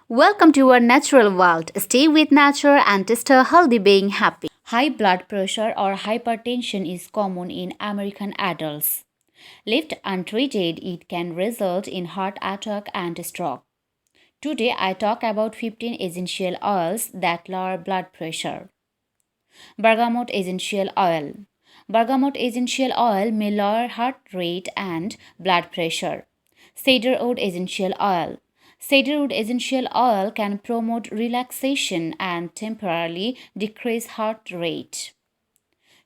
Welcome to our natural world. Stay with nature and stay healthy being happy. High blood pressure or hypertension is common in American adults. Left untreated, it can result in heart attack and stroke. Today I talk about 15 essential oils that lower blood pressure. Bergamot essential oil. Bergamot essential oil may lower heart rate and blood pressure. Cedarwood essential oil. Cedarwood essential oil can promote relaxation and temporarily decrease heart rate.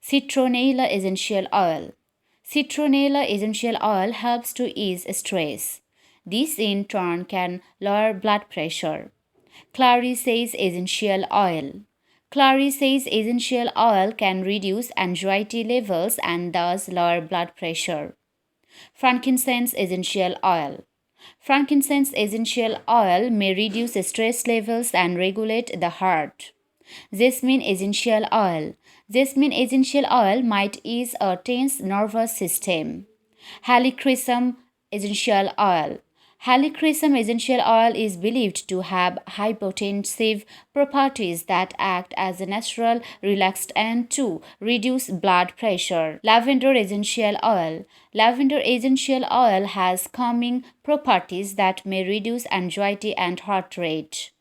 Citronella essential oil. Citronella essential oil helps to ease stress. This in turn can lower blood pressure. Clary says essential oil. Clary says essential oil can reduce anxiety levels and thus lower blood pressure. Frankincense essential oil. Frankincense essential oil may reduce stress levels and regulate the heart. Jasmine essential oil. Jasmine essential oil might ease a tense nervous system. Helichrysum essential oil. Helichrysum essential oil is believed to have hypotensive properties that act as a natural relaxant to reduce blood pressure. Lavender essential oil. Lavender essential oil has calming properties that may reduce anxiety and heart rate.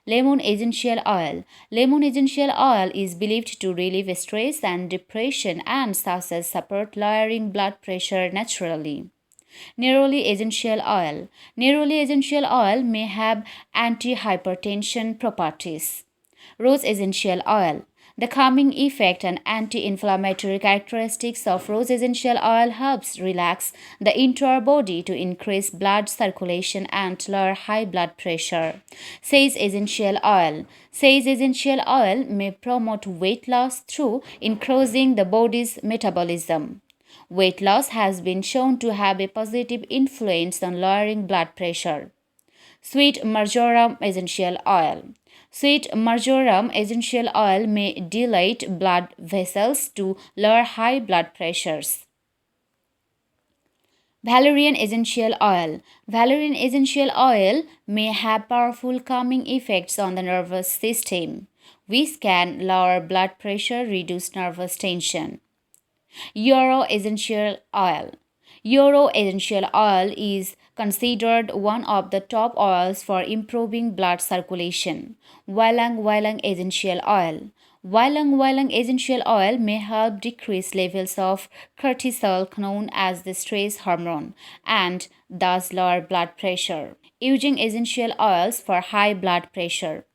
Lemon essential oil. Lemon essential oil is believed to relieve stress and depression and thus support lowering blood pressure naturally. Neroli essential oil. Neroli essential oil may have anti-hypertension properties. Rose essential oil. The calming effect and anti-inflammatory characteristics of rose essential oil helps relax the entire body to increase blood circulation and lower high blood pressure. Sage essential oil. Sage essential oil may promote weight loss through increasing the body's metabolism. Weight loss has been shown to have a positive influence on lowering blood pressure. Sweet marjoram essential oil. Sweet marjoram essential oil may dilate blood vessels to lower high blood pressures. Valerian essential oil. Valerian essential oil may have powerful calming effects on the nervous system, which can lower blood pressure, reduce nervous tension. Yarrow essential oil. Yarrow essential oil is considered one of the top oils for improving blood circulation. Ylang ylang essential oil. Ylang ylang essential oil may help decrease levels of cortisol, known as the stress hormone, and thus lower blood pressure. Using essential oils for high blood pressure.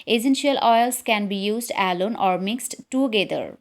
Essential oils can be used alone or mixed together.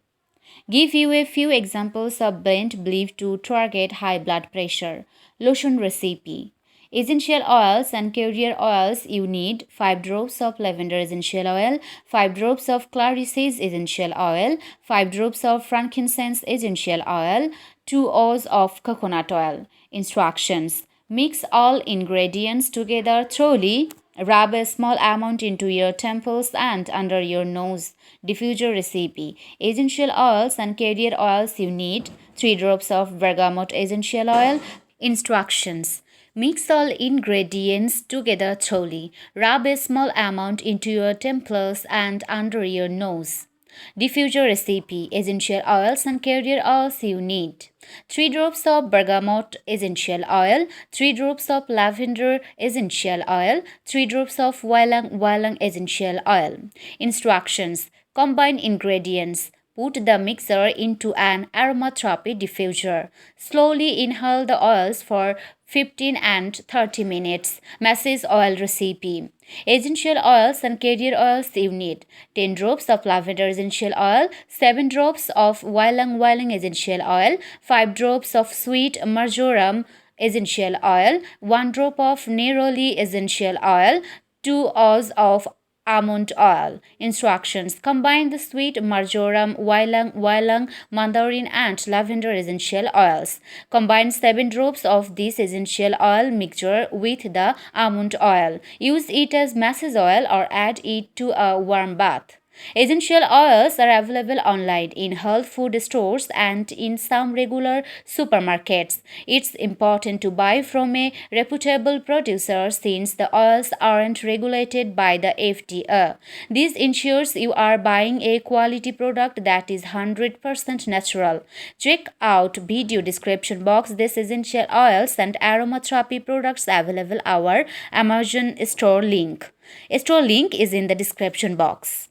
Give you a few examples of blend believed to target high blood pressure. Lotion recipe. Essential oils and carrier oils you need 5 drops of lavender essential oil, 5 drops of clary sage essential oil, 5 drops of frankincense essential oil, 2 oz of coconut oil. Instructions. Mix all ingredients together thoroughly. Rub a small amount into your temples and under your nose. Diffuser recipe. Essential oils and carrier oils you need 3 drops of bergamot essential oil. Instructions. Mix all ingredients together thoroughly. Rub a small amount into your temples and under your nose. Diffuser recipe. Essential oils and carrier oils you need 3 drops of bergamot essential oil, 3 drops of lavender essential oil, 3 drops of ylang ylang essential oil. Instructions. Combine ingredients. Put the mixer into an aromatherapy diffuser. Slowly inhale the oils for 15 and 30 minutes. Massage oil recipe. Essential oils and carrier oils you need 10 drops of lavender essential oil, 7 drops of ylang ylang essential oil, 5 drops of sweet marjoram essential oil, 1 drop of neroli essential oil, 2 oz of almond oil. Instructions. Combine the sweet marjoram, ylang ylang, mandarin and lavender essential oils. Combine 7 drops of this essential oil mixture with the almond oil. Use it as massage oil or add it to a warm bath. Essential oils are available online in health food stores and in some regular supermarkets. It's important to buy from a reputable producer since the oils aren't regulated by the FDA. This ensures you are buying a quality product that is 100% natural. Check out video description box. This essential oils and aromatherapy products available our Amazon store link. Store link is in the description box.